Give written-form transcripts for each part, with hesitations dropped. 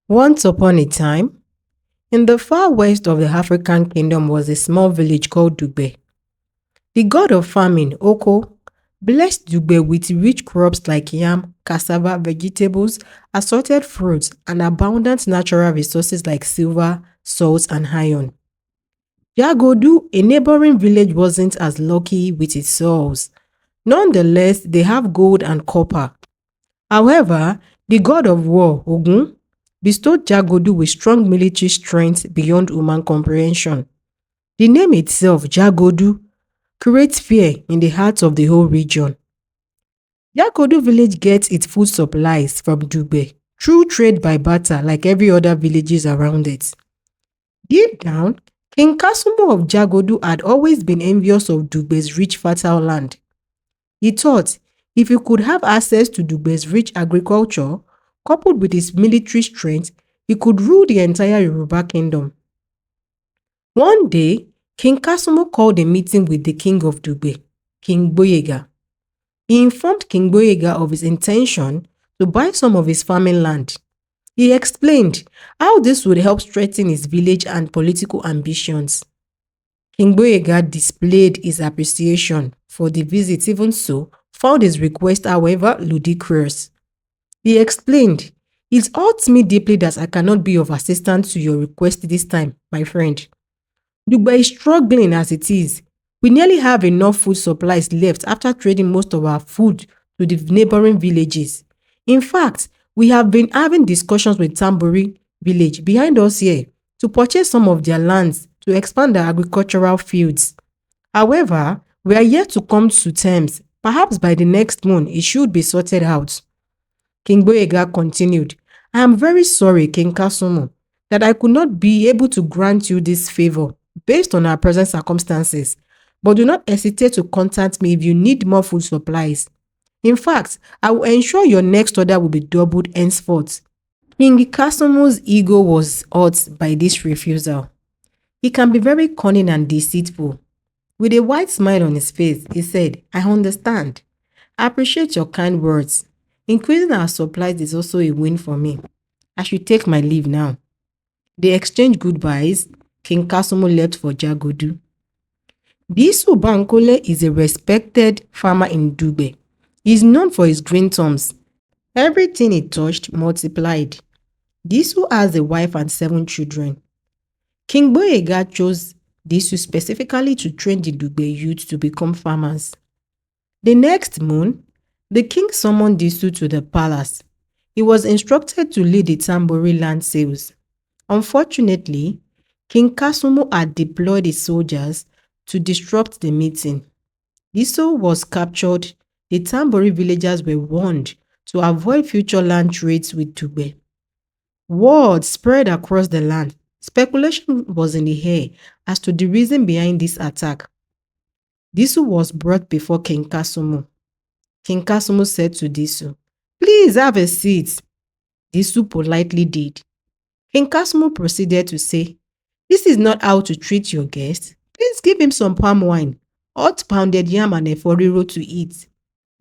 Once upon a time, in the far west of the African kingdom was a small village called DUGBE. The god of farming, Oko, blessed DUGBE with rich crops like yam, cassava, vegetables, assorted fruits, and abundant natural resources like silver, salt, and iron. JAGODU, a neighboring village, wasn't as lucky with its soils. Nonetheless, they have gold and copper. However, the god of war, Ogun, bestowed Jagodu with strong military strength beyond human comprehension. The name itself, Jagodu, creates fear in the hearts of the whole region. Jagodu village gets its food supplies from Dugbe through trade by barter like every other villages around it. Deep down, King Kasumu of Jagodu had always been envious of Dugbe's rich fertile land. He thought if he could have access to Dugbe's rich agriculture, coupled with his military strength, he could rule the entire Yoruba kingdom. One day, King Kasumu called a meeting with the king of Dugbe, King GBOYEGA. He informed King GBOYEGA of his intention to buy some of his farming land. He explained how this would help strengthen his village and political ambitions. King GBOYEGA displayed his appreciation for the visit, even so, found his request, however, ludicrous. He explained, "It hurts me deeply that I cannot be of assistance to your request this time, my friend. Dugbe is struggling as it is. We nearly have enough food supplies left after trading most of our food to the neighboring villages. In fact, we have been having discussions with Tambori village behind us here to purchase some of their lands to expand our agricultural fields. However, we are yet to come to terms. Perhaps by the next moon, it should be sorted out." King GBOYEGA continued, "I am very sorry, King Kasumu, that I could not be able to grant you this favor based on our present circumstances, but do not hesitate to contact me if you need more food supplies. In fact, I will ensure your next order will be doubled henceforth." King Kasumu's ego was hurt by this refusal. He can be very cunning and deceitful. With a wide smile on his face, he said, "I understand. I appreciate your kind words. Increasing our supplies is also a win for me. I should take my leave now." They exchanged goodbyes. King Kasumu left for Jagodu. DISU Bankole is a respected farmer in Dugbe. He is known for his green thumbs. Everything he touched multiplied. DISU has a wife and 7 children. King GBOYEGA chose DISU specifically to train the Dugbe youth to become farmers. The next moon, the king summoned DISU to the palace. He was instructed to lead the Tambori land sales. Unfortunately, King Kasumu had deployed his soldiers to disrupt the meeting. DISU was captured. The Tambori villagers were warned to avoid future land trades with Dugbe. Word spread across the land. Speculation was in the air as to the reason behind this attack. DISU was brought before King Kasumu. King Kasumu said to DISU, "Please have a seat." DISU politely did. King Kasumu proceeded to say, "This is not how to treat your guest. Please give him some palm wine, hot pounded yam and eforiro to eat."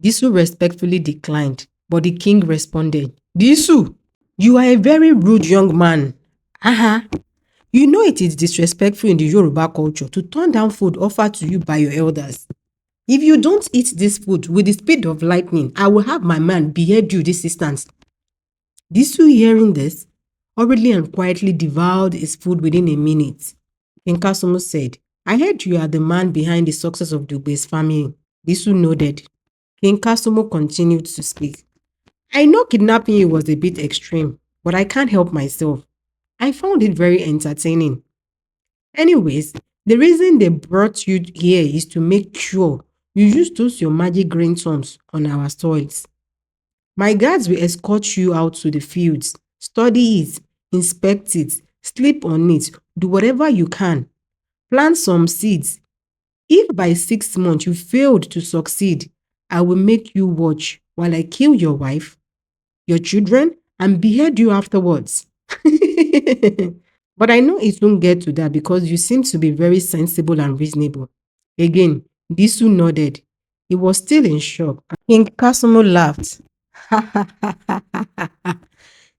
DISU respectfully declined, but the king responded, "DISU, you are a very rude young man. You know it is disrespectful in the Yoruba culture to turn down food offered to you by your elders. If you don't eat this food with the speed of lightning, I will have my man behead you this instant." DISU, hearing this, hurriedly and quietly devoured his food within a minute. King Kasumu said, "I heard you are the man behind the success of Dugbe's farming." DISU nodded. King Kasumu continued to speak. "I know kidnapping you was a bit extreme, but I can't help myself. I found it very entertaining. Anyways, the reason they brought you here is to make sure you use those your magic green thumbs on our soils. My guards will escort you out to the fields, study it, inspect it, sleep on it, do whatever you can. Plant some seeds. If by 6 months you failed to succeed, I will make you watch while I kill your wife, your children, and behead you afterwards." But I know it won't get to that because you seem to be very sensible and reasonable. Again, DISU nodded. He was still in shock. King Kasumu laughed.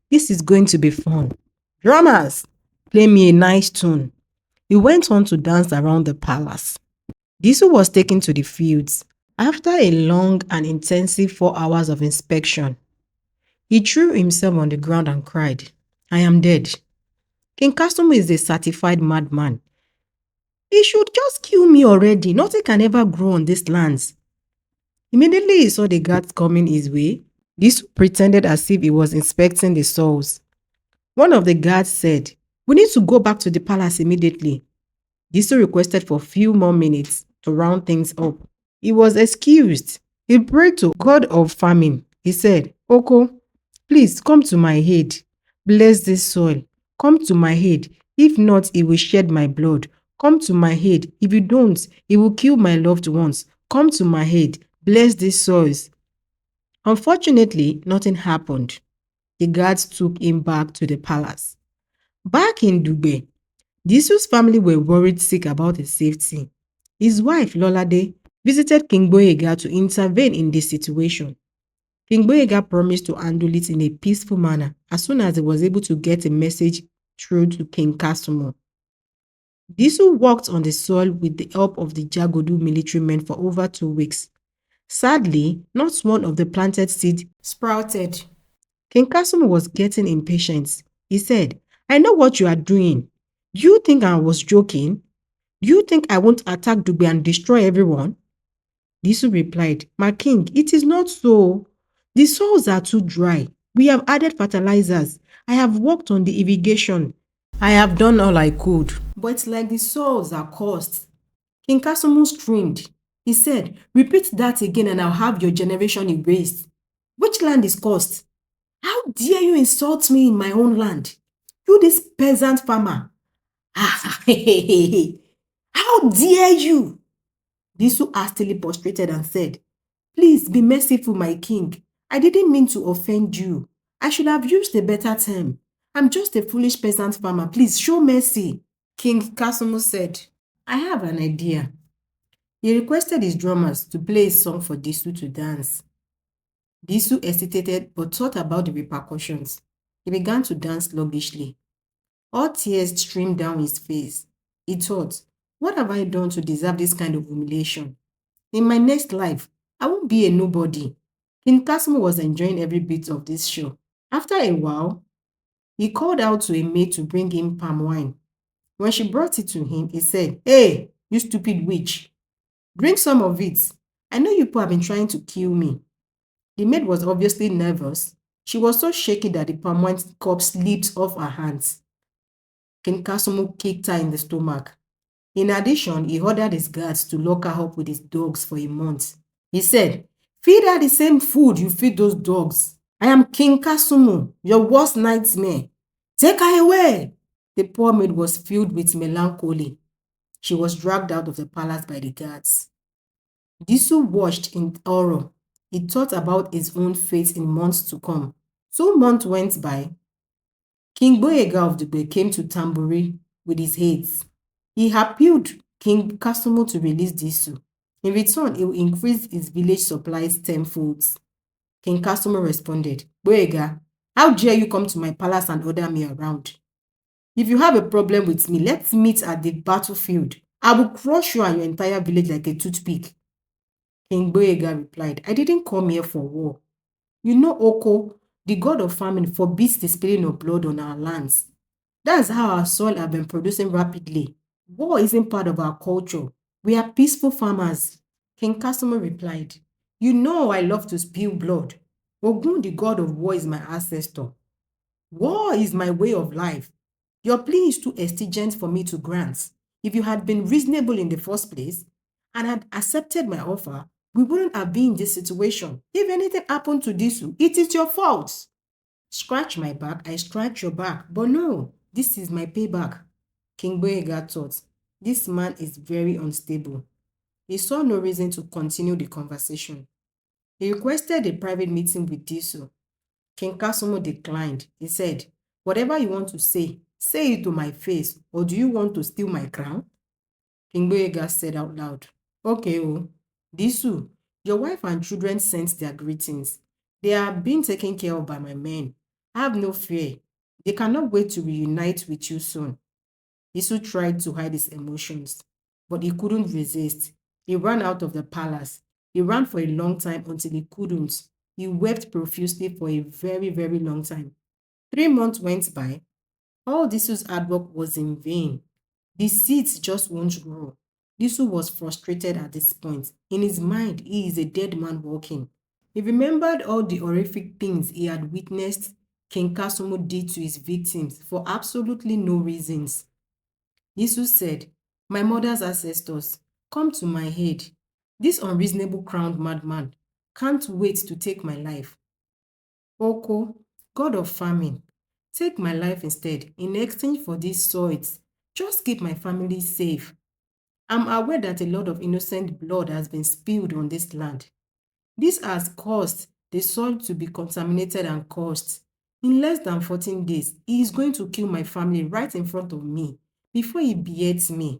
This is going to be fun. Drummers, play me a nice tune. He went on to dance around the palace. DISU was taken to the fields. After a long and intensive 4 hours of inspection, he threw himself on the ground and cried, I am dead. King Kasumu is a certified madman. He should just kill me already. Nothing can ever grow on these lands. Immediately he saw the guards coming his way. DISU pretended as if he was inspecting the souls. One of the guards said, we need to go back to the palace immediately. DISU requested for a few more minutes to round things up. He was excused. He prayed to God of famine. He said, Oko, please come to my aid. Bless this soil. Come to my aid. If not, it will shed my blood. Come to my aid. If you don't, it will kill my loved ones. Come to my aid. Bless these soils. Unfortunately, nothing happened. The guards took him back to the palace. Back in DUGBE, DISU's family were worried sick about his safety. His wife, Lolade, visited King GBOYEGA to intervene in this situation. King GBOYEGA promised to handle it in a peaceful manner as soon as he was able to get a message through to King Kasumu. DISU worked on the soil with the help of the JAGODU military men for over 2 weeks. Sadly, not one of the planted seeds sprouted. King Kasumu was getting impatient. He said, I know what you are doing. Do you think I was joking? Do you think I won't attack DUGBE and destroy everyone? DISU replied, my king, it is not so. The soils are too dry. We have added fertilizers. I have worked on the irrigation. I have done all I could. But it's like the soils are cursed. King Kasumu screamed. He said, repeat that again and I'll have your generation erased. Which land is cursed? How dare you insult me in my own land? You this peasant farmer. How dare you? DISU hastily prostrated and said, please be merciful, my king. I didn't mean to offend you. I should have used a better term. I'm just a foolish peasant farmer. Please show mercy. King Kasumu said, I have an idea. He requested his drummers to play a song for DISU to dance. DISU hesitated but thought about the repercussions. He began to dance sluggishly. All tears streamed down his face. He thought, what have I done to deserve this kind of humiliation? In my next life, I won't be a nobody. King Kasumu was enjoying every bit of this show. After a while, he called out to a maid to bring him palm wine. When she brought it to him, he said, hey, you stupid witch, drink some of it. I know you people have been trying to kill me. The maid was obviously nervous. She was so shaky that the palm wine cup slipped off her hands. King Kasumu kicked her in the stomach. In addition, he ordered his guards to lock her up with his dogs for a month. He said, feed her the same food you feed those dogs. I am King Kasumu, your worst nightmare. Take her away. The poor maid was filled with melancholy. She was dragged out of the palace by the guards. DISU watched in horror. He thought about his own fate in months to come. 2 months went by. King GBOYEGA of DUGBE came to Tamburi with his aides. He appealed King Kasumu to release DISU. In return, he will increase his village supplies tenfold. King Kasumu responded, GBOYEGA, how dare you come to my palace and order me around? If you have a problem with me, let's meet at the battlefield. I will crush you and your entire village like a toothpick. King GBOYEGA replied, I didn't come here for war. You know, Oko, the god of famine, forbids the spilling of blood on our lands. That's how our soil have been producing rapidly. War isn't part of our culture. We are peaceful farmers. King Kasumu replied, you know I love to spill blood. Ogun, the god of war, is my ancestor. War is my way of life. Your plea is too exigent for me to grant. If you had been reasonable in the first place and had accepted my offer, we wouldn't have been in this situation. If anything happened to DISU, it is your fault. Scratch my back, I scratch your back. But no, this is my payback. King GBOYEGA thought, this man is very unstable. He saw no reason to continue the conversation. He requested a private meeting with DISU. King Kasumu declined. He said, whatever you want to say it to my face, or do you want to steal my crown? King GBOYEGA said out loud, okay, DISU, your wife and children sent their greetings. They are being taken care of by my men. Have no fear. They cannot wait to reunite with you soon. Disu tried to hide his emotions, but he couldn't resist. He ran out of the palace. He ran for a long time until he couldn't. He wept profusely for a very, very long time. 3 months went by. All Disu's hard work was in vain. The seeds just won't grow. Disu was frustrated at this point. In his mind, he is a dead man walking. He remembered all the horrific things he had witnessed King Kasumu did to his victims for absolutely no reasons. Disu said, "My mother's ancestors, come to my aid. This unreasonable crowned madman can't wait to take my life. Oko, god of famine, take my life instead in exchange for these swords. Just keep my family safe. I'm aware that a lot of innocent blood has been spilled on this land. This has caused the soil to be contaminated and cursed. In less than 14 days, he is going to kill my family right in front of me before he beheads me.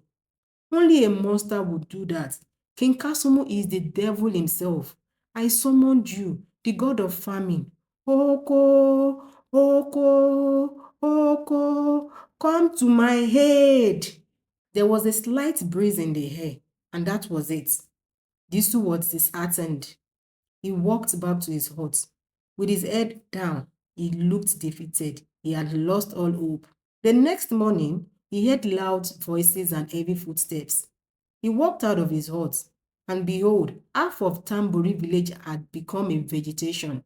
Only a monster would do that. King Kasumu is the devil himself. I summoned you, the god of famine. Oko, Oko, Oko, come to my aid." There was a slight breeze in the air, and that was it. Disu was disheartened. He walked back to his hut. With his head down, he looked defeated. He had lost all hope. The next morning, he heard loud voices and heavy footsteps. He walked out of his hut, and behold, half of Tambori village had become a vegetation.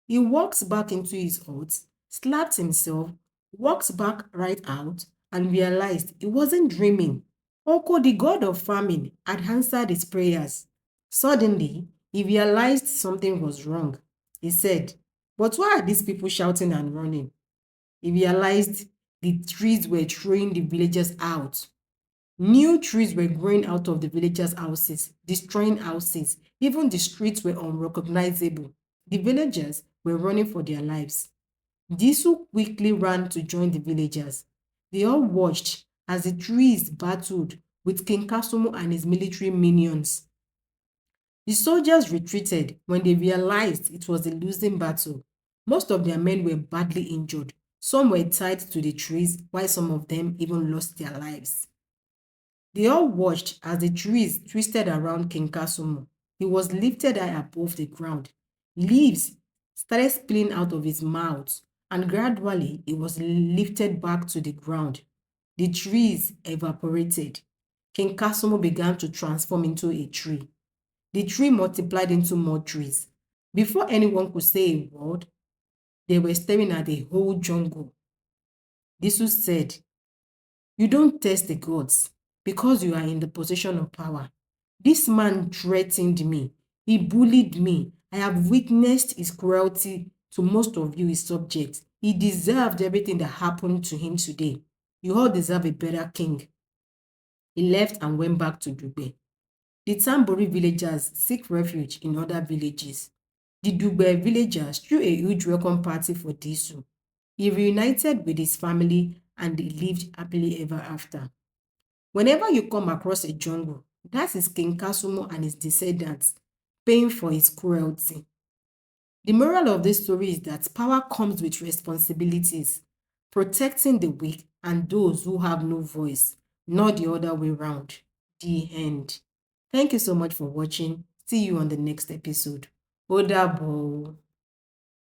He walked back into his hut, slapped himself, walked back right out, and realized he wasn't dreaming. Oko, the god of famine, had answered his prayers. Suddenly, he realized something was wrong. He said, "But why are these people shouting and running?" He realized the trees were throwing the villagers out. New trees were growing out of the villagers' houses, destroying houses. Even the streets were unrecognizable. The villagers were running for their lives. Disu quickly ran to join the villagers. They all watched as the trees battled with King Kasumu and his military minions. The soldiers retreated when they realized it was a losing battle. Most of their men were badly injured. Some were tied to the trees, while some of them even lost their lives. They all watched as the trees twisted around King Kasumu. He was lifted high above the ground. Leaves started spilling out of his mouth, and gradually he was lifted back to the ground. The trees evaporated. King Kasumu began to transform into a tree. The tree multiplied into more trees. Before anyone could say a word, they were staring at the whole jungle. Disu said, "You don't test the gods because you are in the position of power. This man threatened me. He bullied me. I have witnessed his cruelty to most of you, his subjects. He deserved everything that happened to him today. You all deserve a better king." He left and went back to Dugbe. The Tambori villagers seek refuge in other villages. The DUGBE villagers threw a huge welcome party for Disu. He reunited with his family and they lived happily ever after. Whenever you come across a jungle, that is King Kasumu and his descendants paying for his cruelty. The moral of this story is that power comes with responsibilities, protecting the weak and those who have no voice, not the other way around. The end. Thank you so much for watching. See you on the next episode. Ó dàbọ̀.